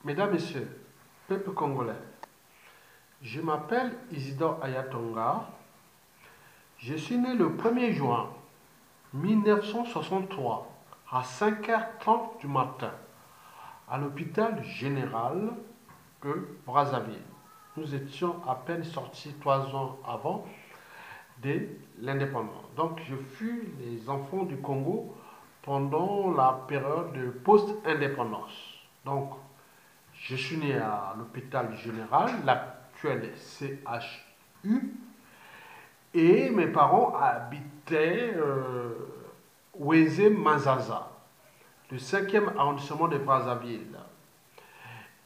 Mesdames, Messieurs, peuple congolais, je m'appelle Isidore Ayatonga. Je suis né le 1er juin 1963 à 5h30 du matin à l'hôpital général de Brazzaville. Nous étions à peine sortis 3 ans avant de l'indépendance. Donc je fus les enfants du Congo pendant la période de post-indépendance. Donc je suis né à l'hôpital général, l'actuel CHU, et mes parents habitaient Weze Mazaza, le 5e arrondissement de Brazzaville.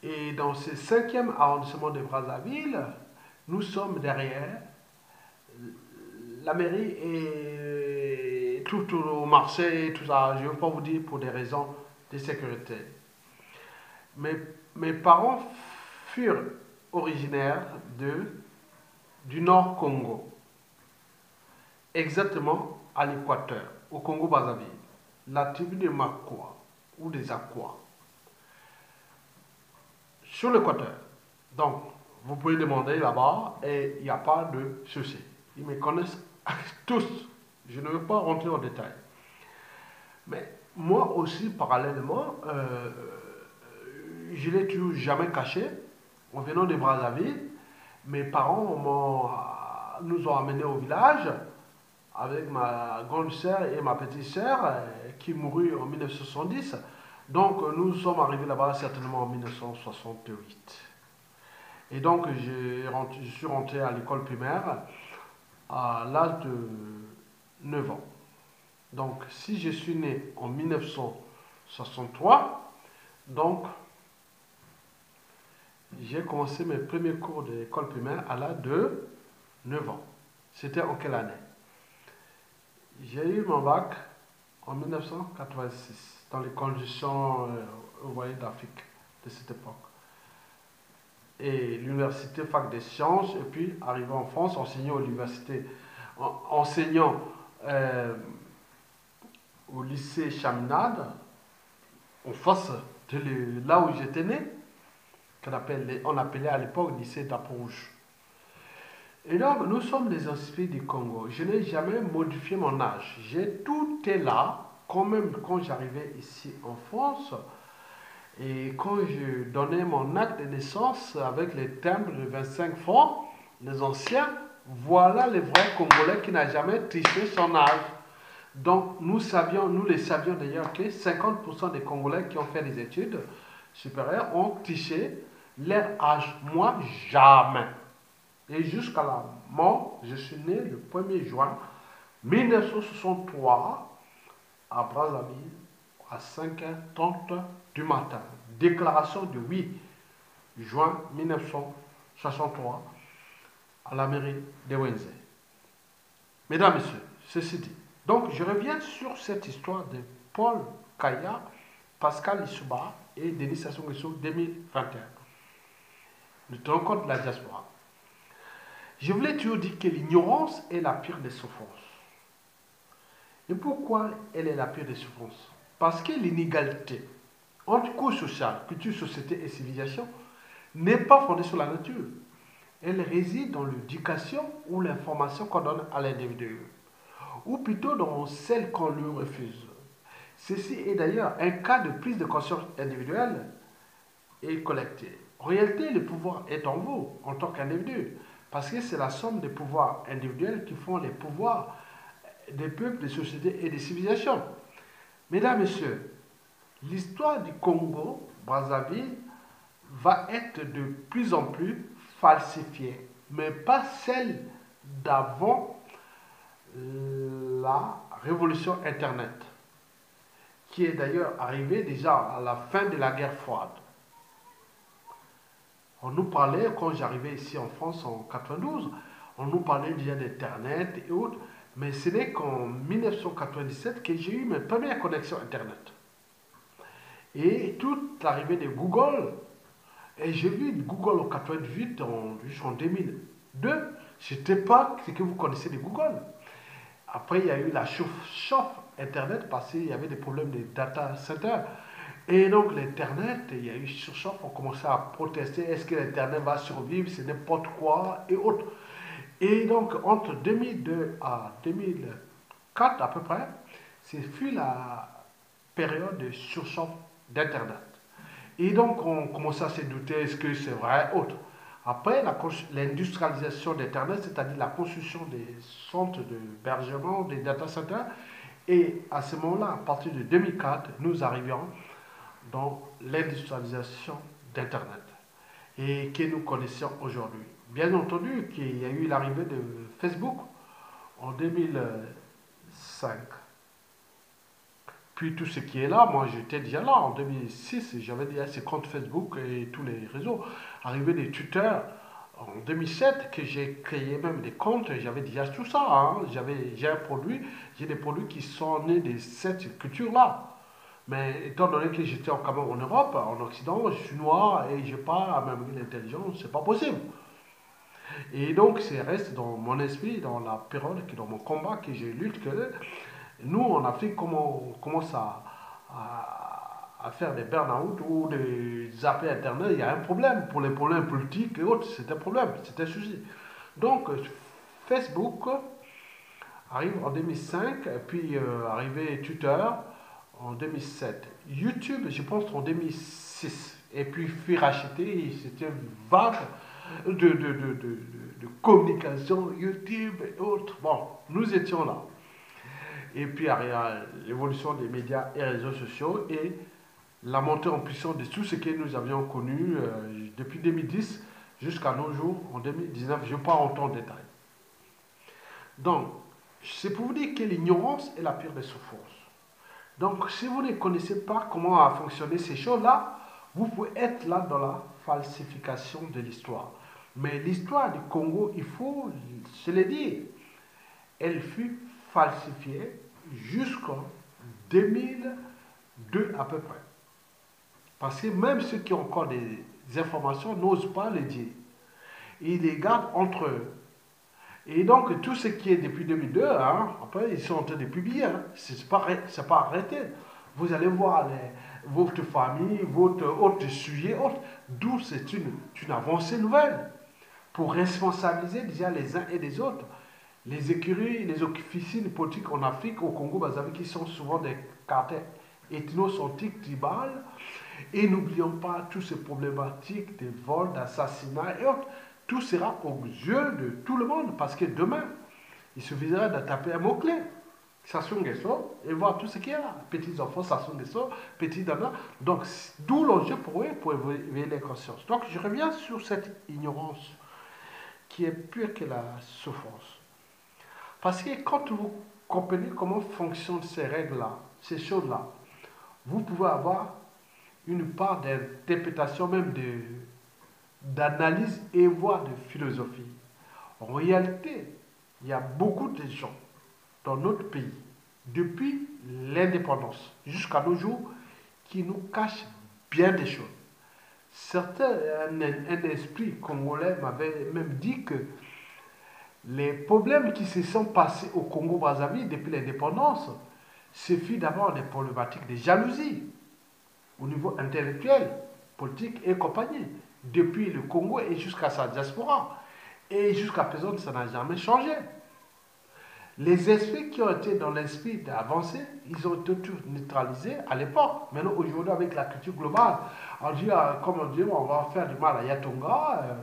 Et dans ce 5e arrondissement de Brazzaville, nous sommes derrière la mairie et tout au marché, tout ça. Je ne veux pas vous dire pour des raisons de sécurité. Mes parents furent originaires du Nord Congo, exactement à l'équateur, au Congo-Brazzaville, la tribu des Makwa ou des Akwa, sur l'équateur. Donc, vous pouvez demander là-bas et il n'y a pas de souci. Ils me connaissent tous. Je ne veux pas rentrer en détail. Mais moi aussi, parallèlement, je ne l'ai toujours jamais caché. En venant de Brazzaville, mes parents nous ont amenés au village avec ma grande sœur et ma petite sœur qui mourut en 1970. Donc nous sommes arrivés là-bas certainement en 1968. Et donc je suis rentré à l'école primaire à l'âge de 9 ans. Donc si je suis né en 1963, donc j'ai commencé mes premiers cours de l'école primaire à l'âge de 9 ans. C'était en quelle année? J'ai eu mon bac en 1986, dans les conditions, vous voyez, d'Afrique de cette époque. Et l'université fac des sciences, et puis arrivé en France, enseignant à l'université, enseignant au lycée Chaminade, en face de là où j'étais né, on appelait à l'époque lycée d'Apourouge. Et donc, nous sommes des esprits du Congo. Je n'ai jamais modifié mon âge. Tout est là, quand même, quand j'arrivais ici en France, et quand je donnais mon acte de naissance avec les timbres de 25 francs, les anciens, voilà les vrais Congolais qui n'ont jamais triché son âge. Donc, nous les savions d'ailleurs que 50% des Congolais qui ont fait des études supérieures ont triché leur âge. Moi, jamais. Et jusqu'à la mort, je suis né le 1er juin 1963 à Brazzaville à 5h30 du matin. Déclaration du 8 juin 1963 à la mairie de Wenzé. Mesdames, Messieurs, ceci dit. Donc, je reviens sur cette histoire de Paul Kaya, Pascal Issouba et Denis Sassou Nguesso 2021. Nous tenons compte de la diaspora. Je voulais toujours dire que l'ignorance est la pire des souffrances. Et pourquoi elle est la pire des souffrances? Parce que l'inégalité entre couche sociale, culture, société et civilisation n'est pas fondée sur la nature. Elle réside dans l'éducation ou l'information qu'on donne à l'individu, ou plutôt dans celle qu'on lui refuse. Ceci est d'ailleurs un cas de prise de conscience individuelle et collective. En réalité, le pouvoir est en vous, en tant qu'individu. Parce que c'est la somme des pouvoirs individuels qui font les pouvoirs des peuples, des sociétés et des civilisations. Mesdames, Messieurs, l'histoire du Congo, Brazzaville, va être de plus en plus falsifiée, mais pas celle d'avant la révolution Internet, qui est d'ailleurs arrivée déjà à la fin de la guerre froide. On nous parlait, quand j'arrivais ici en France en 92, on nous parlait déjà d'Internet et autres, mais ce n'est qu'en 1997 que j'ai eu mes premières connexions Internet. Et toute l'arrivée de Google, et j'ai vu Google en 88, jusqu'en 2002, je n'étais pas ce que vous connaissez de Google. Après, il y a eu la chauffe Internet parce qu'il y avait des problèmes de data center. Et donc l'Internet, il y a eu sur ça, on commençait à protester, est-ce que l'Internet va survivre, c'est n'importe quoi, et autres. Et donc entre 2002 à 2004 à peu près, c'est fut la période de surchauffe d'Internet. Et donc on commençait à se douter, est-ce que c'est vrai, autre. Après l'industrialisation d'Internet, c'est-à-dire la construction des centres d'hébergement, des data centers, et à ce moment-là, à partir de 2004, nous arrivions dans l'industrialisation d'Internet et que nous connaissons aujourd'hui. Bien entendu qu'il y a eu l'arrivée de Facebook en 2005. Puis tout ce qui est là, moi j'étais déjà là en 2006, j'avais déjà ces comptes Facebook et tous les réseaux. Arrivé des tuteurs en 2007 que j'ai créé même des comptes, j'avais déjà tout ça. Hein. J'ai des produits qui sont nés de cette culture-là. Mais étant donné que j'étais quand même en Europe, en Occident, je suis noir et je n'ai pas même l'intelligence, c'est pas possible. Et donc, c'est reste dans mon esprit, dans la période, dans mon combat que je lutte, que nous, en Afrique, comment on commence à faire des burn-out ou des zapper Internet, il y a un problème. Pour les problèmes politiques et autres, c'est un problème, c'est un souci. Donc, Facebook arrive en 2005, puis arrivé Twitter en 2007. YouTube, je pense, en 2006. Et puis, fut racheté, c'était une vague de communication, YouTube et autres. Bon, nous étions là. Et puis, il y a l'évolution des médias et réseaux sociaux et la montée en puissance de tout ce que nous avions connu depuis 2010 jusqu'à nos jours, en 2019. Je ne vais pas rentrer en détail. Donc, c'est pour vous dire que l'ignorance est la pire des souffrances. Donc, si vous ne connaissez pas comment a fonctionné ces choses-là, vous pouvez être là dans la falsification de l'histoire. Mais l'histoire du Congo, il faut se le dire, elle fut falsifiée jusqu'en 2002 à peu près. Parce que même ceux qui ont encore des informations n'osent pas les dire. Ils les gardent entre eux. Et donc, tout ce qui est depuis 2002, hein, après, ils sont en train de publier. Hein. C'est pas arrêté. Vous allez voir votre famille, votre autre sujet, d'où c'est une avancée nouvelle pour responsabiliser déjà les uns et les autres. Les écuries, les officines politiques en Afrique, au Congo, Brazzaville, qui sont souvent des quartiers ethnocentriques, tribales. Et n'oublions pas toutes ces problématiques de vols, d'assassinats et autres. Tout sera aux yeux de tout le monde parce que demain, il suffira de taper un mot-clé. Sassou Nguesso et voir tout ce qu'il y a là. Petits enfants, Sassou Nguesso, petits dana. Donc, d'où l'enjeu pour eux, pour éveiller les consciences. Donc, je reviens sur cette ignorance qui est pire que la souffrance. Parce que quand vous comprenez comment fonctionnent ces règles-là, ces choses-là, vous pouvez avoir une part d'interprétation, même d'analyse et voire de philosophie. En réalité, il y a beaucoup de gens dans notre pays, depuis l'indépendance jusqu'à nos jours, qui nous cachent bien des choses. Certains, un esprit congolais m'avait même dit que les problèmes qui se sont passés au Congo-Brazzaville depuis l'indépendance, ce fut d'abord des problématiques de jalousie au niveau intellectuel, politique et compagnie, depuis le Congo et jusqu'à sa diaspora. Et jusqu'à présent, ça n'a jamais changé. Les esprits qui ont été dans l'esprit d'avancer, ils ont été tous neutralisés à l'époque. Maintenant, aujourd'hui, avec la culture globale, on dit, comme on dit, on va faire du mal à Yatonga.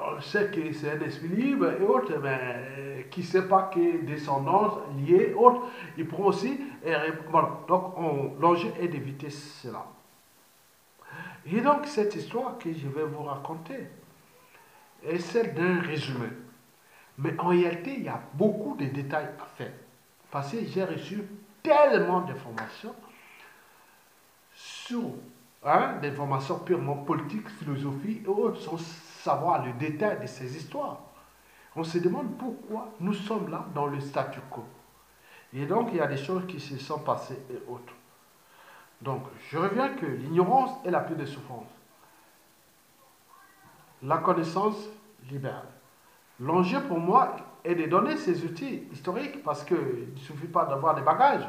On sait que c'est un esprit libre et autres, mais qui ne sait pas que descendance liée, autres, ils pourront aussi. Bon, donc, l'enjeu est d'éviter cela. Et donc, cette histoire que je vais vous raconter est celle d'un résumé. Mais en réalité, il y a beaucoup de détails à faire. Parce que j'ai reçu tellement d'informations sur des informations purement politiques, philosophie et autres, sans savoir le détail de ces histoires. On se demande pourquoi nous sommes là dans le statu quo. Et donc, il y a des choses qui se sont passées et autres. Donc, je reviens que l'ignorance est la pire des souffrances. La connaissance libère. L'enjeu pour moi est de donner ces outils historiques parce qu'il ne suffit pas d'avoir des bagages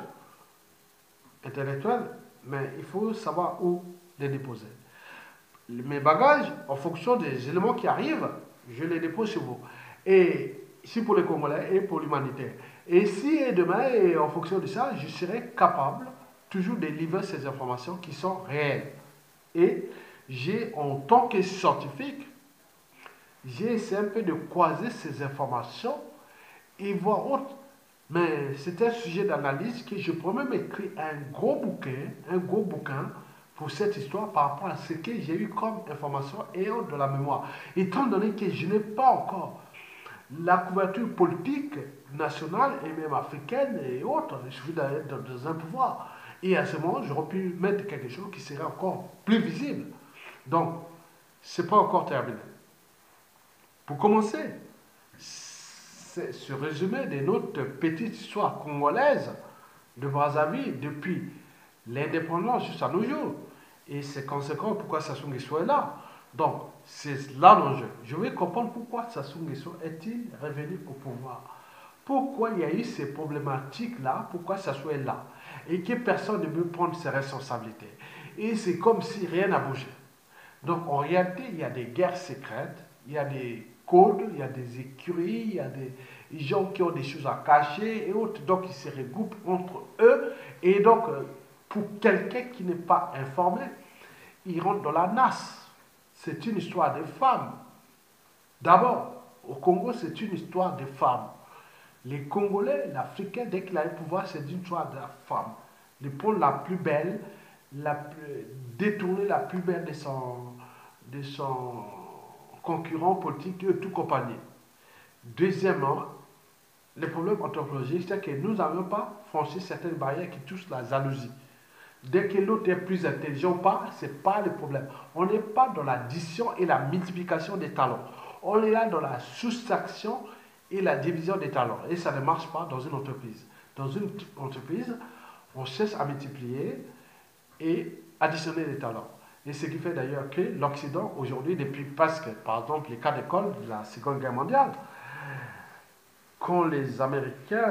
intellectuels, mais il faut savoir où les déposer. Mes bagages, en fonction des éléments qui arrivent, je les dépose chez vous. Et si pour les Congolais et pour l'humanité. Et si et demain, et en fonction de ça, je serai capable toujours de livrer ces informations qui sont réelles. Et j'ai, en tant que scientifique, j'ai essayé un peu de croiser ces informations et voir autre. Mais c'est un sujet d'analyse que je pourrais même écrire un gros bouquin pour cette histoire par rapport à ce que j'ai eu comme information et de la mémoire. Étant donné que je n'ai pas encore la couverture politique nationale et même africaine et autres, il suffit d'être dans un pouvoir. Et à ce moment, j'aurais pu mettre quelque chose qui serait encore plus visible. Donc, ce n'est pas encore terminé. Pour commencer, c'est ce résumé de notre petite histoire congolaise de Brazzaville depuis l'indépendance jusqu'à nos jours. Et c'est conséquent pourquoi Sassou Nguesso est là. Donc, c'est là l'enjeu. Je veux comprendre pourquoi Sassou Nguesso est-il revenu au pouvoir. Pourquoi il y a eu ces problématiques-là, pourquoi Sassou est là. Et que personne ne veut prendre ses responsabilités. Et c'est comme si rien n'a bougé. Donc, en réalité, il y a des guerres secrètes, il y a des codes, il y a des écuries, il y a des gens qui ont des choses à cacher et autres. Donc, ils se regroupent entre eux. Et donc, pour quelqu'un qui n'est pas informé, il rentre dans la nasse. C'est une histoire de femmes. D'abord, au Congo, c'est une histoire de femmes. Les Congolais, l'Africain, dès qu'il a le pouvoir, c'est une histoire de la femme. Il prend la plus belle, détourner la plus belle de son concurrent politique et tout compagnie. Deuxièmement, le problème anthropologique, c'est que nous n'avons pas franchi certaines barrières qui touchent la jalousie. Dès que l'autre est plus intelligent ou pas, ce n'est pas le problème. On n'est pas dans l'addition et la multiplication des talents. On est là dans la soustraction et la division des talents. Et ça ne marche pas dans une entreprise. Dans une entreprise, on cherche à multiplier et additionner les talents. Et ce qui fait d'ailleurs que l'Occident, aujourd'hui, depuis presque, par exemple, les cas d'école de la Seconde Guerre mondiale, quand les Américains,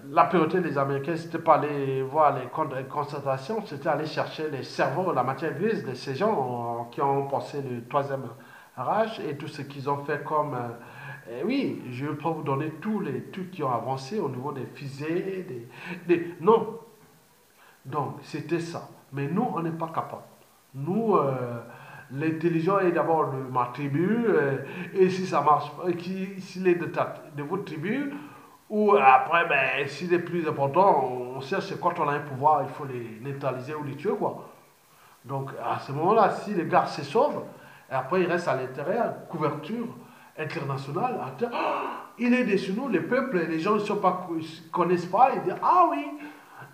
la priorité des Américains, c'était pas aller voir les camps de concentration, c'était aller chercher les cerveaux, la matière grise de ces gens qui ont pensé le troisième Reich et tout ce qu'ils ont fait comme... oui, je peux vous donner tous les trucs qui ont avancé au niveau des fusées, non. Donc, c'était ça. Mais nous, on n'est pas capable. Nous, l'intelligent est d'abord de ma tribu, et si ça marche pas, s'il est de votre tribu, ou après, ben, s'il est plus important, on cherche quand on a un pouvoir, il faut les neutraliser ou les tuer, quoi. Donc, à ce moment-là, si les gars se sauvent, et après ils restent à l'intérieur, couverture internationale, il est de chez nous, les peuples, les gens ne connaissent pas, ils disent, ah oui,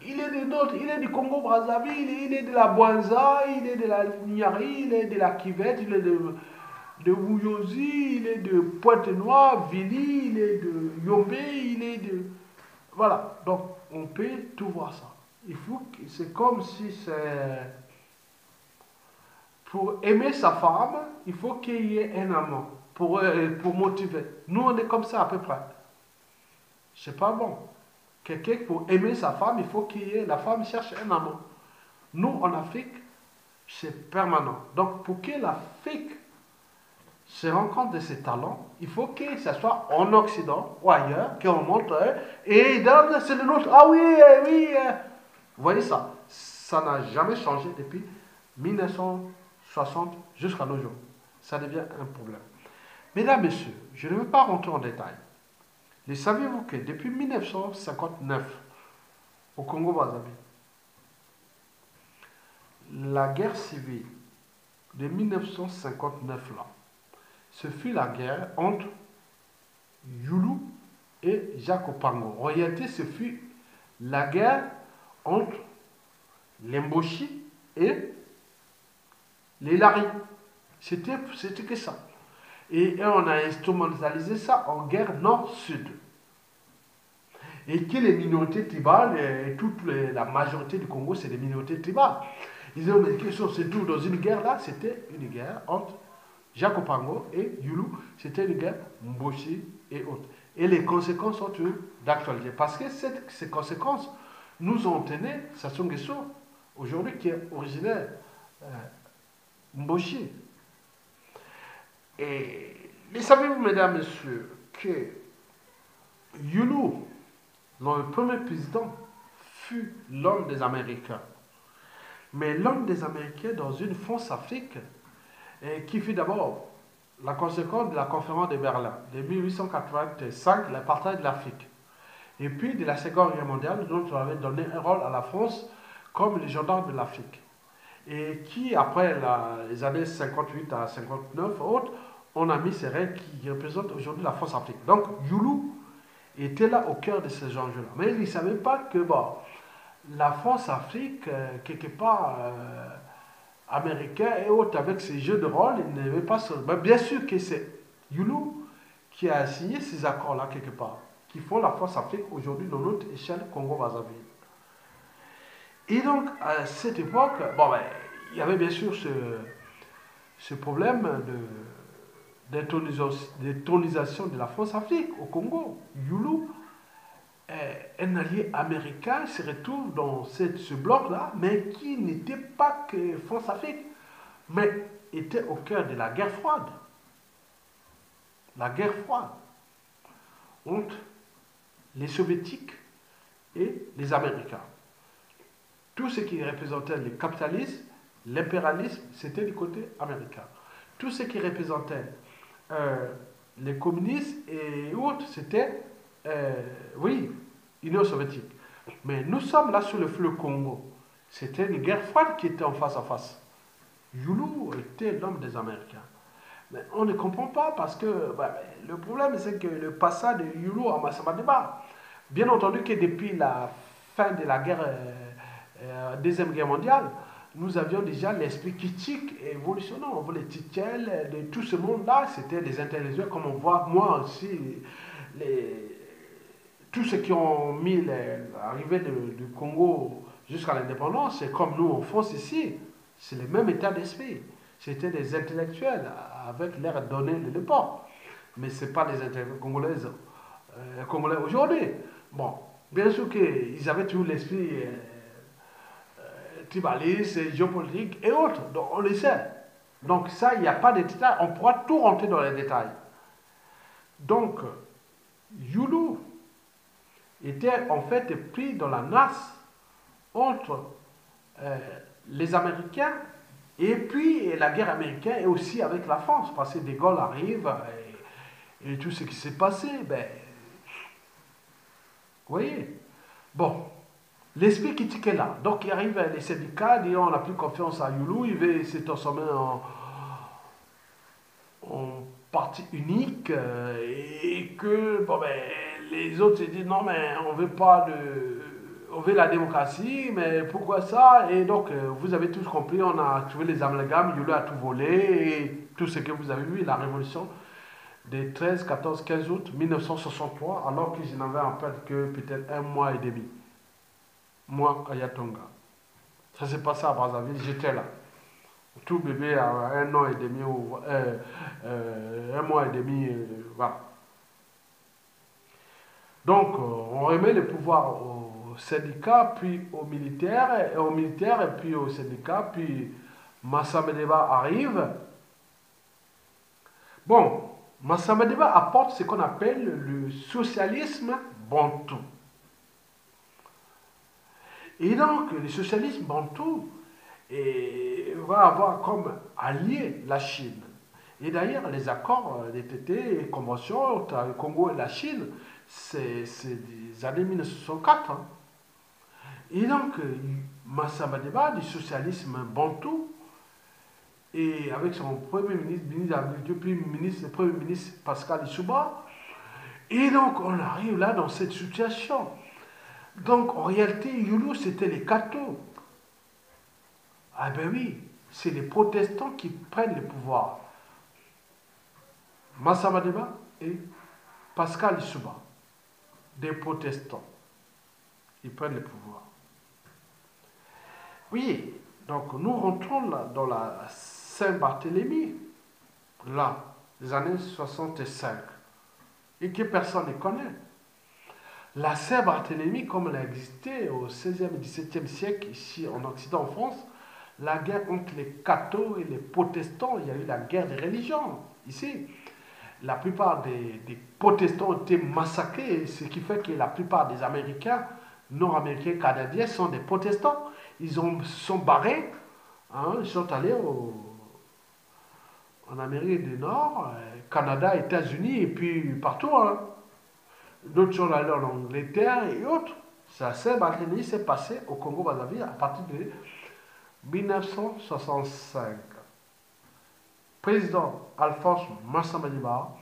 il est des nôtres, il est du Congo-Brazzaville, il est de la Bwanza, il est de la Niari, il est de la Kivette, il est de Wuyozi, il est de Pointe-Noire, Vili, il est de Yombe, il est de... Voilà, donc on peut tout voir ça. C'est comme si c'est... Pour aimer sa femme, il faut qu'il y ait un amant pour motiver. Nous, on est comme ça à peu près. C'est pas bon. Quelqu'un, pour aimer sa femme, il faut la femme cherche un amant. Nous, en Afrique, c'est permanent. Donc, pour que l'Afrique se rende compte de ses talents, il faut que ce soit en Occident ou ailleurs, qu'on montre, et c'est le nôtre. Ah oui, oui. Vous voyez ça? Ça n'a jamais changé depuis 1960 jusqu'à nos jours. Ça devient un problème. Mesdames, Messieurs, je ne veux pas rentrer en détail. Mais saviez-vous que depuis 1959, au Congo-Brazzaville, la guerre civile de 1959 là, ce fut la guerre entre Yulu et Jacques Opango. En réalité, ce fut la guerre entre les Mboshi et les Lari. C'était que ça. Et on a instrumentalisé ça en guerre nord-sud. Et que les minorités tribales, et la majorité du Congo, c'est des minorités tribales. Ils ont dit que c'est tout dans une guerre là, c'était une guerre entre Jacques Opango et Yulu, c'était une guerre Mboshi et autres. Et les conséquences sont d'actualité. Parce que ces conséquences nous ont entraîné, Sassou Nguesso, aujourd'hui qui est originaire, Mboshi. Et savez-vous, mesdames, messieurs, que Youlou, le premier président, fut l'homme des Américains. Mais l'homme des Américains dans une France-Afrique qui fut d'abord la conséquence de la conférence de Berlin de 1885, l'apartheid de l'Afrique. Et puis de la Seconde Guerre mondiale, dont on avait donné un rôle à la France comme les gendarmes de l'Afrique. Et qui, après les années 58 à 59 autres, on a mis ces règles qui représentent aujourd'hui la France-Afrique. Donc, Youlou était là au cœur de ces enjeux-là. Mais il ne savait pas que bon, la France-Afrique, quelque part, américain et autres, avec ces jeux de rôle, il ne devait pas se... Mais bien sûr que c'est Youlou qui a signé ces accords-là, quelque part, qui font la France-Afrique aujourd'hui dans notre échelle Congo-Brazzaville. Et donc, à cette époque, bon, ben, il y avait bien sûr ce problème d'intronisation de la France-Afrique au Congo. Youlou, un allié américain, se retrouve dans ce bloc-là, mais qui n'était pas que France-Afrique, mais était au cœur de la guerre froide. La guerre froide entre les soviétiques et les Américains. Tout ce qui représentait le capitalisme, l'impérialisme, c'était du côté américain. Tout ce qui représentait les communistes et autres, c'était, oui, Union soviétique. Mais nous sommes là sur le fleuve Congo. C'était une guerre froide qui était en face à face. Youlou était l'homme des Américains. Mais on ne comprend pas parce que bah, le problème, c'est que le passage de Youlou à Massamba Deba, bien entendu que depuis la fin de la guerre, Deuxième Guerre mondiale, nous avions déjà l'esprit critique et évolutionnant. On voit les titelles de tout ce monde-là, c'était des intellectuels, comme on voit, moi aussi, tous ceux qui ont mis l'arrivée du Congo jusqu'à l'indépendance, c'est comme nous en France ici, c'est le même état d'esprit. C'était des intellectuels avec l'air donné de l'époque. Mais ce n'est pas des intellectuels congolais aujourd'hui. Bon, bien sûr qu'ils avaient toujours l'esprit tribaliste, géopolitique et autres. Donc on le sait. Donc ça, il n'y a pas de détails. On pourra tout rentrer dans les détails. Donc, Youlou était en fait pris dans la nasse entre les Américains et puis la guerre américaine et aussi avec la France, parce que De Gaulle arrive et tout ce qui s'est passé, ben, vous voyez. Bon, l'esprit critique est là. Donc il arrive les syndicats, disent on n'a plus confiance à Youlou, il veut se transformer en parti unique et que bon, ben, les autres se disent non mais on veut pas de... On veut la démocratie, mais pourquoi ça? Et donc, vous avez tous compris, on a trouvé les amalgames, Youlou a tout volé, et tout ce que vous avez vu, la révolution des 13, 14, 15 août 1963, alors que je n'avais en fait que peut-être un mois et demi. Moi, à Yatonga. Ça s'est passé à Brazzaville, j'étais là. Tout bébé a un an et demi, ou un mois et demi, voilà. Donc, on remet le pouvoir aux syndicats, puis aux militaires, et puis aux syndicats, puis Massamba Deba arrive. Bon, Massamba Deba apporte ce qu'on appelle le socialisme bantou. Et donc, le socialisme bantou va avoir comme allié la Chine. Et d'ailleurs, les accords des TT et conventions entre le Congo et la Chine, c'est des années 1964. Hein. Et donc, Massamba Deba, du socialisme bantou, et avec son premier ministre de l'Agriculture, puis premier ministre Pascal Lissouba, et donc on arrive là dans cette situation. Donc en réalité, Youlou, c'était les cathos. Ah ben oui, c'est les protestants qui prennent le pouvoir. Massamba Deba et Pascal Lissouba, des protestants, ils prennent le pouvoir. Oui, donc nous rentrons là dans la Saint-Barthélemy, là, les années 65, et que personne ne connaît. La Saint-Barthélemy, comme elle a existé au XVIe et XVIIe siècle ici en Occident, en France, la guerre entre les cathos et les protestants, il y a eu la guerre des religions ici. La plupart des protestants ont été massacrés, ce qui fait que la plupart des Américains, nord-américains, canadiens sont des protestants. Sont barrés, hein, ils sont allés en Amérique du Nord, Canada, États-Unis et puis partout. Hein. D'autres sont allés en Angleterre et autres. Ça s'est passé au Congo-Brazzaville à partir de 1965. Président Alphonse Massamba-Diba,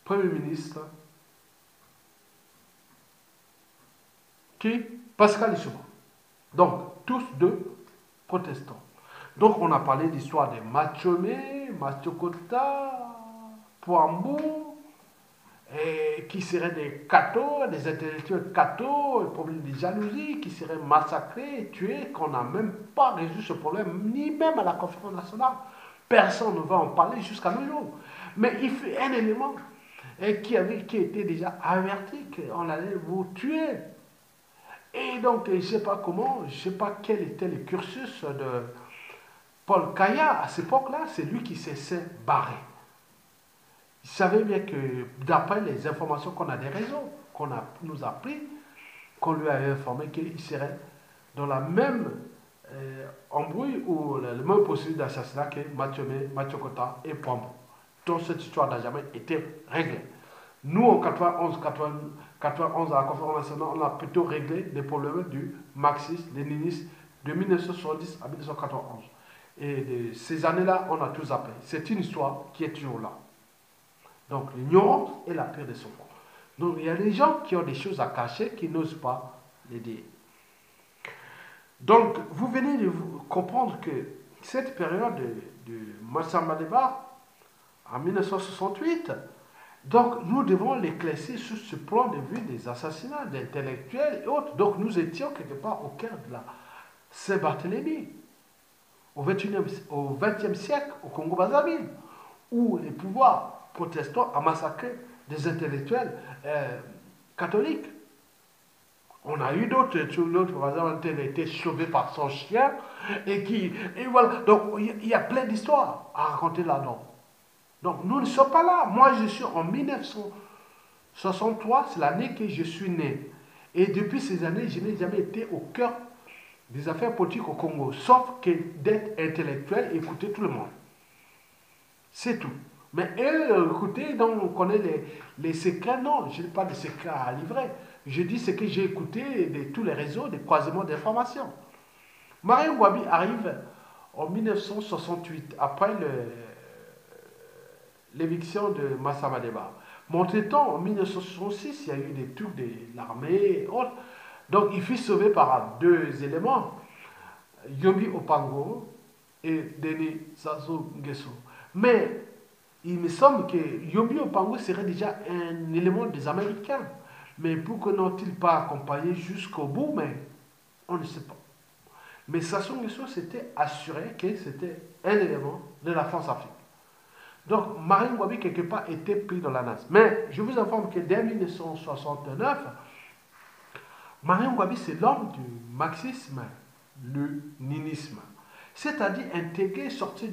Premier ministre qui Pascal Lissouba. Donc, tous deux protestants. Donc, on a parlé d'histoire des Machomé, Machokota, Pouambou, qui seraient des cathos, des intellectuels cathos, le problème des jalousies, qui seraient massacrés, tués, qu'on n'a même pas résolu ce problème, ni même à la conférence nationale. Personne ne va en parler jusqu'à nos jours. Mais il fait un élément qui était déjà averti qu'on allait vous tuer. Et donc, je ne sais pas comment, je ne sais pas quel était le cursus de Paul Kaya à cette époque-là, c'est lui qui s'est barré. Il savait bien que, d'après les informations qu'on a des réseaux, nous a pris, qu'on lui avait informé qu'il serait dans la même embrouille ou le même procédure d'assassinat que Mathieu Kota et Pouambou. Donc cette histoire n'a jamais été réglée. Nous, en 91 à la conférence nationale, on a plutôt réglé les problèmes du marxisme-léninisme de 1970 à 1991. Et de ces années-là, on a tout zappé. C'est une histoire qui est toujours là. Donc l'ignorance est la pire des souffrances. Donc il y a des gens qui ont des choses à cacher, qui n'osent pas les dire. Donc vous venez de comprendre que cette période de Massamba Diba, en 1968, donc nous devons l'éclaircir sur ce plan de vue des assassinats d'intellectuels et autres. Donc nous étions quelque part au cœur de la Saint-Barthélemy, au XXe siècle, au Congo-Brazzaville, où les pouvoirs protestants ont massacré des intellectuels catholiques. On a eu d'autres, par exemple, a été sauvé par son chien, et voilà. Donc il y a plein d'histoires à raconter là-dedans. Donc nous ne sommes pas là. Moi je suis en 1963, c'est l'année que je suis né. Et depuis ces années, je n'ai jamais été au cœur des affaires politiques au Congo, sauf que d'être intellectuel et écouter tout le monde. C'est tout. Mais écoutez, donc on connaît les secrets. Non, je n'ai pas de secrets à livrer. Je dis ce que j'ai écouté de tous les réseaux, des croisements d'informations. Mario Ngouabi arrive en 1968, après l'éviction de Massamba Diba. Entre-temps, en 1966, il y a eu des trucs de l'armée et autres. Donc il fut sauvé par deux éléments, Yombi Opango et Denis Sassou Nguesso. Mais il me semble que Yombi Opango serait déjà un élément des Américains. Mais pourquoi n'ont-ils pas accompagné jusqu'au bout? Mais on ne sait pas. Mais Sassou Nguesso s'était assuré que c'était un élément de la France-Afrique. Donc, Marine Ngouabi, quelque part, était pris dans la nasse. Mais je vous informe que dès 1969, Marine Ngouabi, c'est l'homme du marxisme, le ninisme. C'est-à-dire intégré, sorti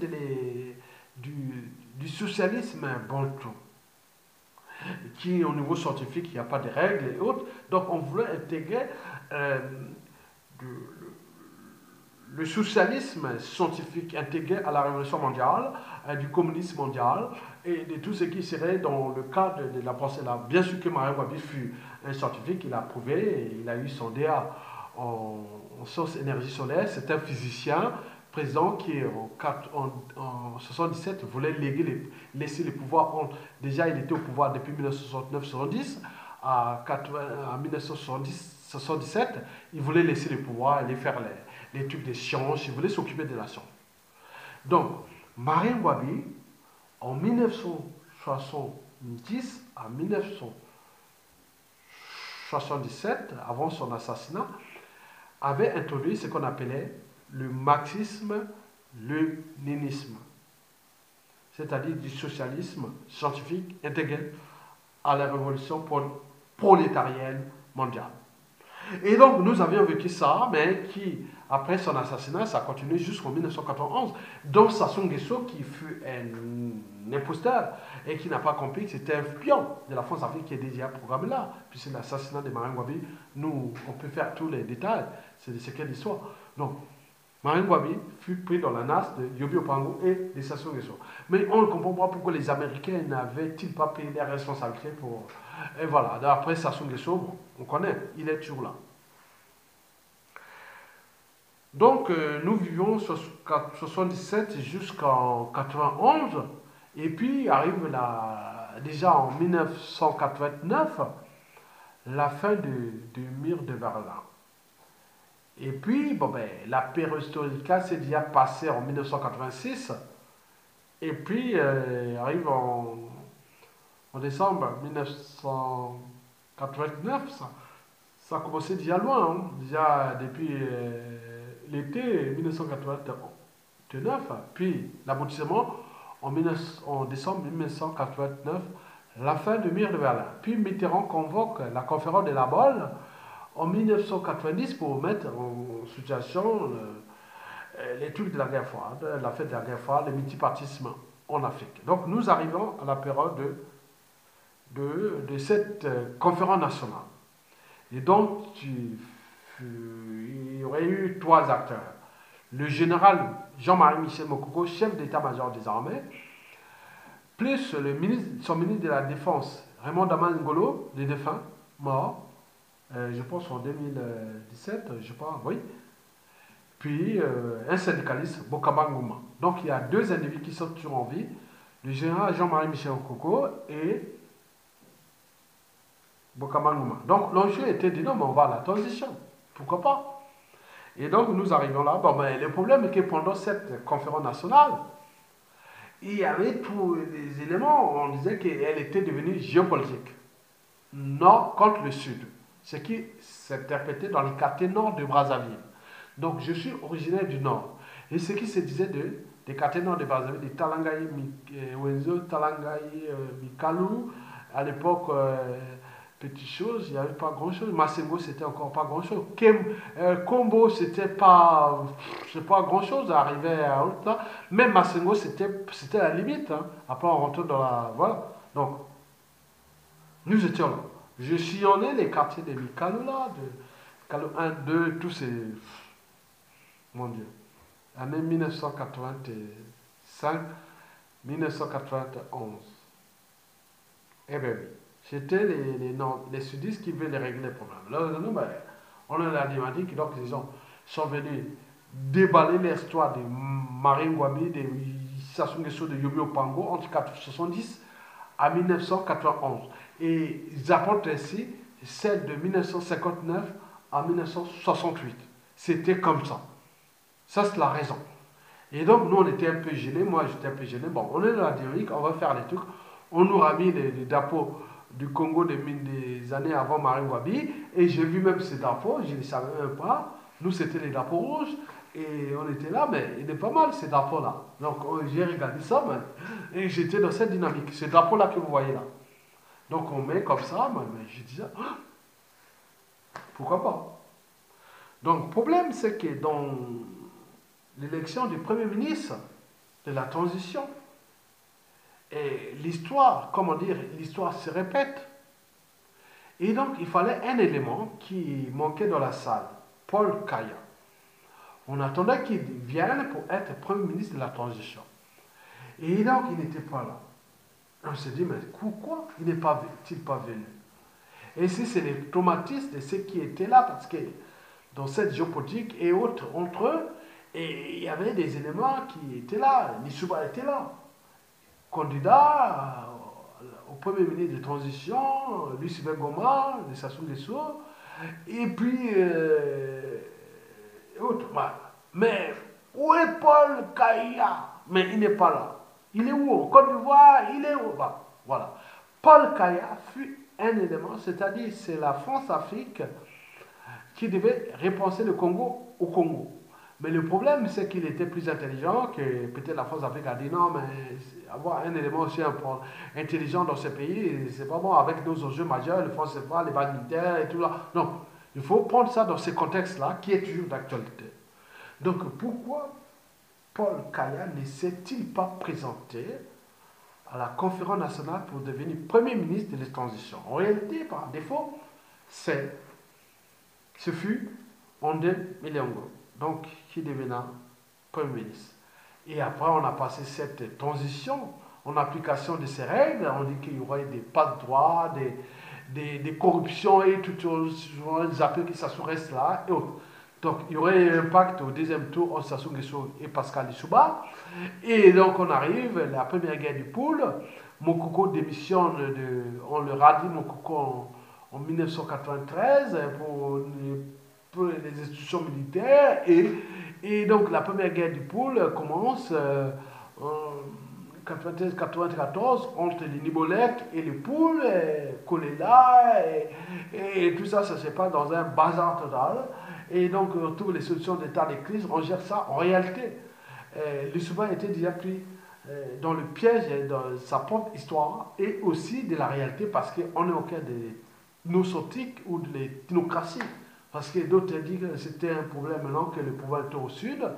du socialisme bantou, qui, au niveau scientifique, il n'y a pas de règles et autres. Donc, on voulait intégrer le socialisme scientifique intégré à la révolution mondiale, du communisme mondial et de tout ce qui serait dans le cadre de la pensée là. Bien sûr que Mario Ngouabi fut un scientifique, il a prouvé, et il a eu son DA en sciences énergie solaire, c'est un physicien président qui en 77 voulait laisser les pouvoirs. Déjà il était au pouvoir depuis 1969-70, à 1977, il voulait laisser les pouvoirs, aller faire les trucs des sciences, il voulait s'occuper de la science. Donc, Marine Ngouabi, en 1970 à 1977, avant son assassinat, avait introduit ce qu'on appelait le marxisme-léninisme, c'est-à-dire du socialisme scientifique intégré à la révolution prolétarienne mondiale. Et donc, nous avions vécu ça, mais qui, après son assassinat, ça a continué jusqu'en 1991. Donc, Sassou Nguesso, qui fut un imposteur et qui n'a pas compris que c'était un pion de la France Afrique qui est déjà programmé là. Puis c'est l'assassinat de Marine Gwabi. Nous, on peut faire tous les détails. C'est de ce qu'est l'histoire. Donc, Marine Gwabi fut pris dans la nasse de Yobi Opango et de Sassou Nguesso. Mais on ne comprend pas pourquoi les Américains n'avaient-ils pas pris les responsabilités pour... Et voilà, après Sassou Nguesso, bon, on connaît, il est toujours là. Donc, nous vivions 77 jusqu'en 91, et puis arrive déjà en 1989, la fin du mur de Berlin. Et puis, bon, ben, la perestroïka s'est déjà passée en 1986, et puis arrive en décembre 1989, ça a commencé déjà loin, hein, déjà depuis l'été 1989, puis l'aboutissement en décembre 1989, la fin du mur de Berlin. Puis Mitterrand convoque la conférence de la Baule en 1990 pour mettre en situation les trucs de la guerre froide, la fête de la guerre froide, le multipartisme en Afrique. Donc nous arrivons à la période de cette conférence nationale. Et donc, il y aurait eu trois acteurs. Le général Jean-Marie Michel Mokoko, chef d'état-major des armées, plus son ministre de la Défense, Raymond Daman Ngolo, le défunt, mort, je pense en 2017, je pense, oui. Puis un syndicaliste, Bokaba Ngouma. Donc il y a deux individus qui sont toujours en vie, le général Jean-Marie Michel Mokoko et Bokaba Ngouma. Donc l'enjeu était de dire, mais on va à la transition, pourquoi pas? Et donc nous arrivons là. Bon, ben, le problème est que pendant cette conférence nationale, il y avait tous les éléments, on disait qu'elle était devenue géopolitique. Nord contre le sud. Ce qui s'interprétait dans le quartier nord de Brazzaville. Donc je suis originaire du nord. Et ce qui se disait des quartiers nord de Brazzaville, de Talangaï, Wenzo, Talangaï, Mikalou, à l'époque, petite chose, il n'y avait pas grand chose. Massengo, c'était encore pas grand chose. Combo, c'était pas grand chose, arrivé à haute là. Même Massengo, c'était la limite. Hein. Après, on rentre dans la. Voilà. Donc, nous étions là. Je sillonnais les quartiers de Mikalo là, de Mikalo 1, 2, tous ces. Mon Dieu. Année 1985, 1991. Eh bien oui. C'était les sudistes qui veulent régler les problèmes. Là, nous, ben, on a l'animatique, donc ils sont venus déballer l'histoire de Marine Gwabi, de Sassou Nguesso, de Yobi Opango entre 1970 à 1991. Et ils apportent ainsi celle de 1959 à 1968. C'était comme ça. Ça, c'est la raison. Et donc, nous, on était un peu gênés. Moi, j'étais un peu gêné. Bon, on est dans la dynamique, on va faire les trucs. On nous a mis les drapeaux du Congo des années avant Marine Gwabi. Et j'ai vu même ces drapeaux, je ne les savais même pas. Nous, c'était les drapeaux rouges. Et on était là, mais il est pas mal ces drapeaux-là. Donc, j'ai regardé ça, et j'étais dans cette dynamique. Ces drapeaux-là que vous voyez là. Donc, on met comme ça, mais je disais, pourquoi pas? Donc, le problème, c'est que dans l'élection du Premier ministre, de la transition, et l'histoire, comment dire, l'histoire se répète. Et donc, il fallait un élément qui manquait dans la salle, Paul Kaya. On attendait qu'il vienne pour être Premier ministre de la transition. Et donc, il n'était pas là. On s'est dit, mais pourquoi il n'est pas venu? Et si c'est les traumatismes de ceux qui étaient là, parce que dans cette géopolitique et autres, entre eux, et il y avait des éléments qui étaient là. Lissouba était là. Candidat au Premier ministre de transition, Lucie Goma, de Sassou Nguesso, et puis autres. Mais où est Paul Kaya? Mais il n'est pas là. Il est où? En Côte d'Ivoire, il est où? Voilà. Paul Kaya fut un élément, c'est-à-dire c'est la France-Afrique qui devait repenser le Congo au Congo. Mais le problème, c'est qu'il était plus intelligent que peut-être la France Afrique a dit non, mais avoir un élément aussi intelligent dans ce pays, c'est pas bon avec nos enjeux majeurs, le franc CFA, les bases militaires et tout là. Non, il faut prendre ça dans ce contexte-là qui est toujours d'actualité. Donc pourquoi Paul Kaya ne s'est-il pas présenté à la conférence nationale pour devenir Premier ministre de la transition? En réalité, par défaut, ce fut Ondé Milongo, donc qui devena Premier ministre. Et après, on a passé cette transition en application de ces règles. On dit qu'il y aurait des passe-droits, des corruptions et tout, les appels qui s'assureraient là et autres. Donc, il y aurait un pacte au deuxième tour entre Sassou Nguesso et Pascal Lissouba. Et donc, on arrive, la première guerre du poule. Mokoko démissionne, on le radie Mokoko en 1993 pour les institutions militaires. Et donc, la première guerre du poule commence en 93-94 entre les Nibolek et les poules, Kolela, et tout ça, ça se passe dans un bazar total. Et donc, on trouve les solutions d'état de crise, on gère ça. En réalité, Lissouba était déjà pris dans le piège de sa propre histoire et aussi de la réalité parce qu'on est au cœur des nosotiques ou de l'ethnocratie. Parce que d'autres disent que c'était un problème maintenant que le pouvoir était au sud.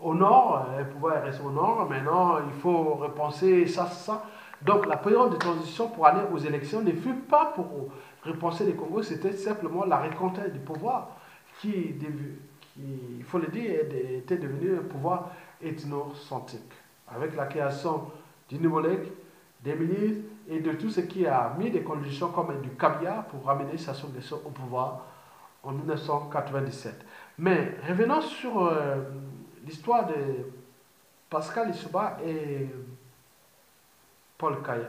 Au nord, le pouvoir est resté au nord, maintenant il faut repenser ça. Donc la période de transition pour aller aux élections ne fut pas pour repenser les Congos, c'était simplement la reconquête du pouvoir qui, il faut le dire, était devenu un pouvoir ethnocentrique. Avec la création du Nibolek, des milices et de tout ce qui a mis des conditions comme du caviar pour ramener Sassou Nguesso au pouvoir en 1997. Mais revenons sur l'histoire de Pascal Lissouba et Paul Kaya.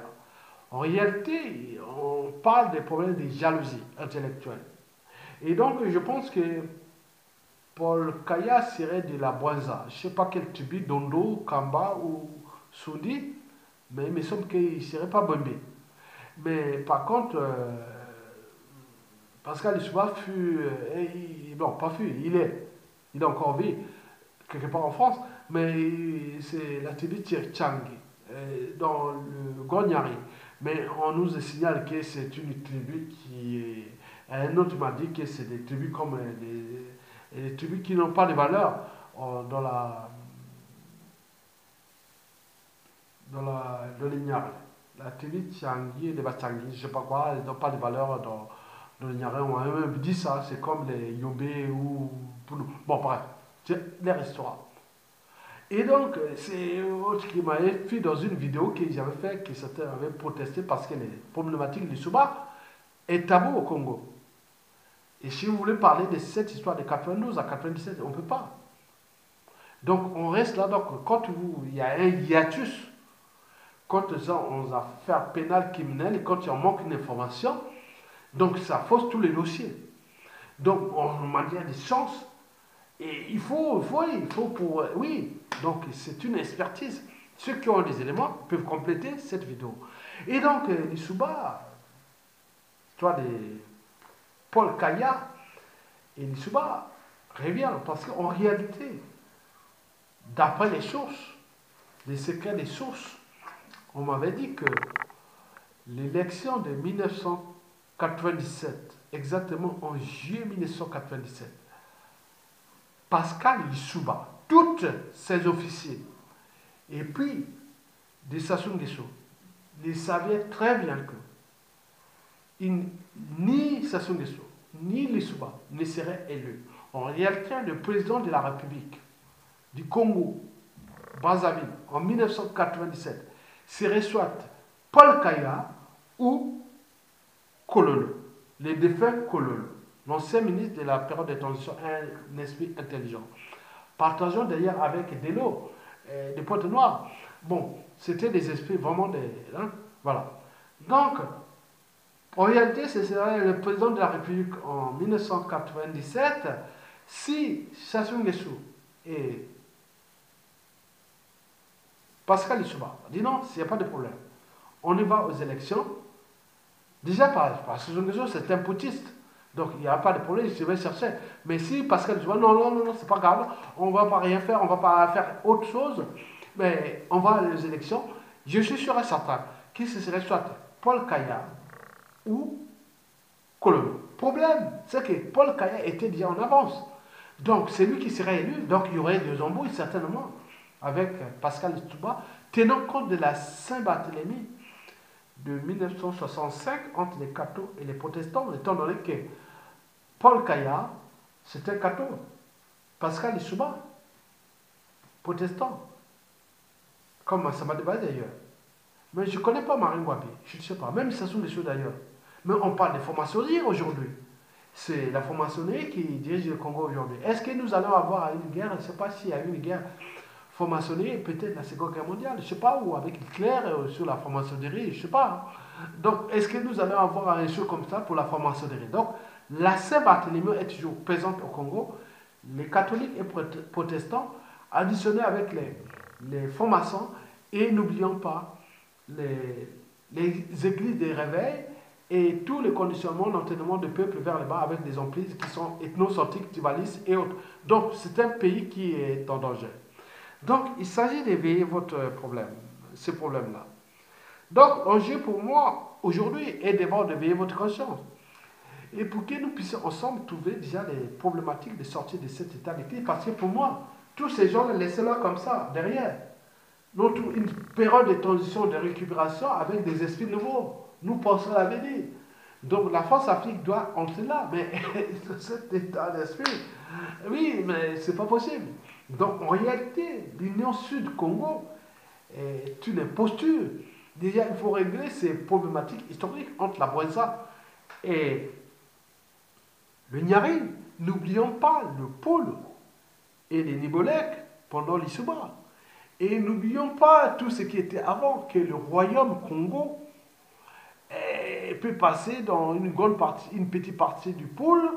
En réalité, on parle des problèmes de jalousie intellectuelle. Et donc, je pense que Paul Kaya serait de la Boisa. Je ne sais pas quel tribu, Dondo, Kamba ou Soudi, mais il me semble qu'il ne serait pas Bombé. Mais par contre, Pascal Lissouba fut, non pas fut, il est encore vie quelque part en France, mais c'est la tribu Tchang dans le Gonyari. Mais on nous signale que c'est une tribu qui est. Un autre m'a dit que c'est des tribus comme des tribus qui n'ont pas de valeur dans dans l'Ignari. La tribu Tchangi, les Batchangi, je ne sais pas quoi, ils n'ont pas de valeur dans l'Ignari. On m'a même dit ça, c'est comme les Yobé ou Poulou. Bon, bref, c'est leur histoire. Et donc, c'est autre qui m'avait fait dans une vidéo que j'avais fait, que certains avaient protesté parce que les problématiques du Souba est tabou au Congo. Et si vous voulez parler de cette histoire de 92 à 97, on ne peut pas. Donc, on reste là. Donc, quand il y a un hiatus, quand on a affaires pénales criminelles et quand il y a manque d'informations, donc ça fausse tous les dossiers. Donc, on manière des chances. Et il faut pour. Oui, donc c'est une expertise. Ceux qui ont des éléments peuvent compléter cette vidéo. Et donc, Lissouba, toi, Paul Kaya et Lissouba revient parce qu'en réalité, d'après les sources, les secrets des sources, on m'avait dit que l'élection de 1997, exactement en juillet 1997, Pascal Lissouba, tous ses officiers, et puis de Sassou Nguesso, ils savaient très bien que ni Sassou Nguesso, ni Lissouba ne seraient élus. En réalité, le président de la République du Congo, Brazzaville, en 1997, serait soit Paul Kaya ou Kololo, les défunts Kololo, l'ancien ministre de la période de transition, un esprit intelligent. Partageons d'ailleurs avec Delo, des Pointe-Noires. Bon, c'était des esprits vraiment des. Hein, voilà. Donc, en réalité, ce serait le président de la République en 1997 si Sassou Nguesso et Pascal Lissouba dit non, il n'y a pas de problème. On y va aux élections. Déjà, parce que Sassou Nguesso, c'est un putiste. Donc, il n'y a pas de problème, je vais chercher. Mais si Pascal dit, non, c'est pas grave, on ne va pas rien faire, on ne va pas faire autre chose, mais on va aux élections, je suis sûr et certain que ce serait soit Paul Kaya ou Colombo. Problème, c'est que Paul Kaya était déjà en avance. Donc, c'est lui qui serait élu, donc il y aurait des embrouilles certainement avec Pascal Lissouba, tenant compte de la Saint-Barthélemy de 1965 entre les cathos et les protestants, étant donné que Paul Kaya, c'était catho. Pascal Lissouba, protestant. Comme ça m'a débattu d'ailleurs. Mais je ne connais pas Marine Wabi, je ne sais pas, même si ce sont des choses d'ailleurs. Mais on parle de franc-maçonnerie aujourd'hui. C'est la franc-maçonnerie qui dirige le Congo aujourd'hui. Est-ce que nous allons avoir une guerre? Je ne sais pas s'il y a eu une guerre franc-maçonnerie, peut-être la Seconde Guerre mondiale, je ne sais pas, ou avec Hitler sur la franc-maçonnerie, je ne sais pas. Donc, est-ce que nous allons avoir un chose comme ça pour la franc-maçonnerie? Donc, la Saint-Barthélemy est toujours présente au Congo. Les catholiques et protestants, additionnés avec les francs-maçons, et n'oublions pas les églises des réveils et tous les conditionnements d'entraînement de peuple vers le bas avec des emprises qui sont ethnocentriques, tribalistes et autres. Donc, c'est un pays qui est en danger. Donc, il s'agit d'éveiller votre problème, ce problème-là. Donc, l'enjeu pour moi, aujourd'hui, est d'abord d'éveiller votre conscience. Et pour que nous puissions ensemble trouver déjà les problématiques de sortir de cet état de crise. Parce que pour moi, tous ces gens, laissez-les comme ça, derrière. Nous, une période de transition, de récupération avec des esprits nouveaux. Nous pensons à l'avenir. Donc la France-Afrique doit entrer là. Mais cet état d'esprit, oui, mais c'est pas possible. Donc en réalité, l'Union Sud-Congo est une imposture. Déjà, il faut régler ces problématiques historiques entre la Bouenza et le Nyari. N'oublions pas le pôle et les Nibolek pendant l'Issouba. Et n'oublions pas tout ce qui était avant, que le royaume Congo peut passer dans une grande partie, une petite partie du pôle,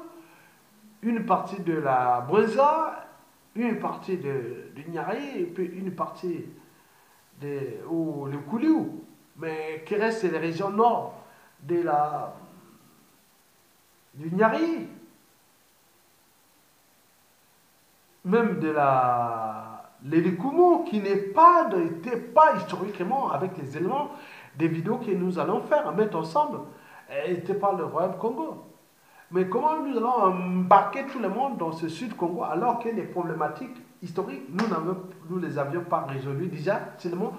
une partie de la Bouenza, une partie du Nyari, et puis une partie le Kouliou. Mais qui reste les régions nord du Nyari, même de l'Elikumu, qui n'était pas historiquement avec les éléments des vidéos que nous allons faire, mettre ensemble, n'était pas le royaume Congo. Mais comment nous allons embarquer tout le monde dans ce sud Congo alors que les problématiques historiques, nous ne les avions pas résolues déjà, seulement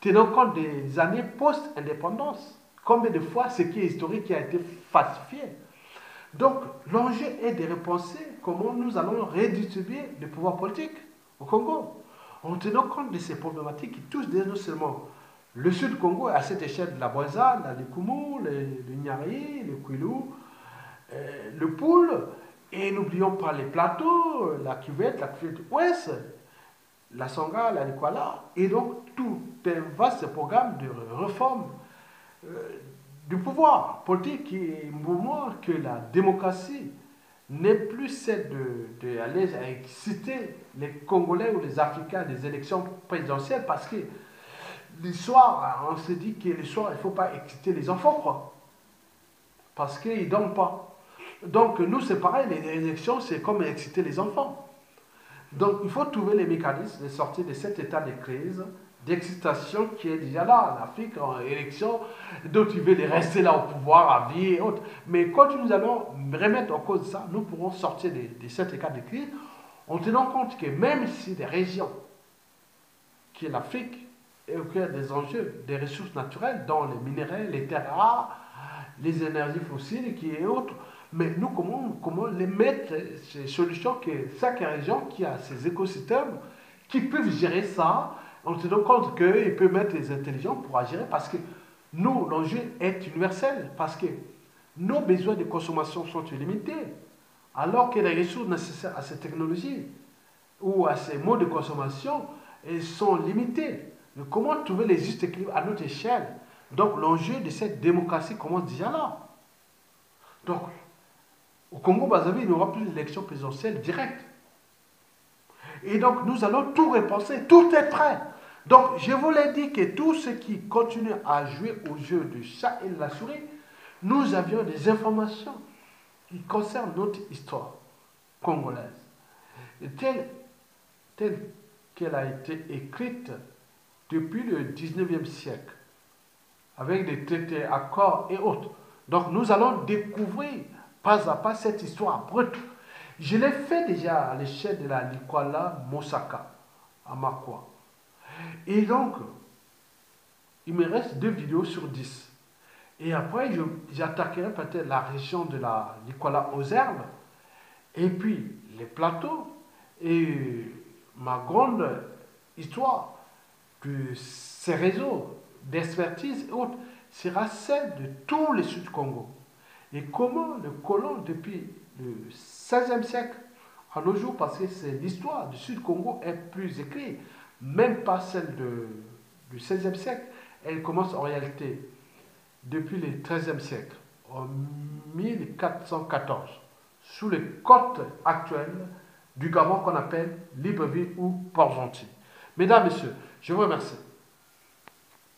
tenant compte des années post-indépendance. Combien de fois ce qui est historique qui a été falsifié? Donc, l'enjeu est de repenser comment nous allons redistribuer le pouvoir politique au Congo, en tenant compte de ces problématiques qui touchent non seulement le sud Congo à cette échelle de la Bouenza, la Likumu, le Nyari, le Kwilu, le Poul, et n'oublions pas les plateaux, la cuvette ouest, la Songa, la Nikwala, et donc tout un vaste programme de réforme du pouvoir politique qui montre que la démocratie n'est plus celle d'aller exciter les Congolais ou les Africains des élections présidentielles parce que l'histoire, on se dit que l'histoire, il ne faut pas exciter les enfants, quoi. Parce qu'ils ne dorment pas. Donc nous, c'est pareil, les élections, c'est comme exciter les enfants. Donc il faut trouver les mécanismes de sortir de cet état de crise, d'excitation qui est déjà là. L'Afrique en élection, d'autres ils veulent rester là au pouvoir à vie et autres. Mais quand nous allons remettre en cause ça, nous pourrons sortir de cet état de crise en tenant compte que même si des régions, qui est l'Afrique, est au cœur des enjeux des ressources naturelles, dont les minéraux, les terres rares, les énergies fossiles qui est autres, mais nous, comment les mettre, ces solutions que chaque région qui a ses écosystèmes, qui peuvent gérer ça, en tenant compte qu'ils peuvent mettre les intelligents pour agir, parce que nous, l'enjeu est universel, parce que nos besoins de consommation sont illimités, alors que les ressources nécessaires à ces technologies ou à ces modes de consommation sont limités. Mais comment trouver les justes équilibres à notre échelle? Donc l'enjeu de cette démocratie commence déjà là. Donc, au Congo-Brazzaville, il n'y aura plus d'élection présidentielle directe. Et donc, nous allons tout repenser, tout est prêt. Donc, je vous l'ai dit que tous ceux qui continuent à jouer au jeu du chat et de la souris, nous avions des informations qui concerne notre histoire congolaise, telle qu'elle a été écrite depuis le 19e siècle, avec des traités, accords et autres. Donc nous allons découvrir pas à pas cette histoire brute. Je l'ai fait déjà à l'échelle de la Likwala Mosaka, à Makwa. Et donc, il me reste 2 vidéos sur 10. Et après, j'attaquerai peut-être la région de la Likwala aux herbes, et puis les plateaux, et ma grande histoire de ces réseaux d'expertise et autres sera celle de tous les Sud-Congo. Et comment le colon, depuis le 16e siècle à nos jours, parce que c'est l'histoire du Sud-Congo est plus écrite, même pas celle du 16e siècle, elle commence en réalité depuis le 13e siècle, en 1414, sous les côtes actuelles du Gabon qu'on appelle Libreville ou Port-Gentil. Mesdames, Messieurs, je vous remercie.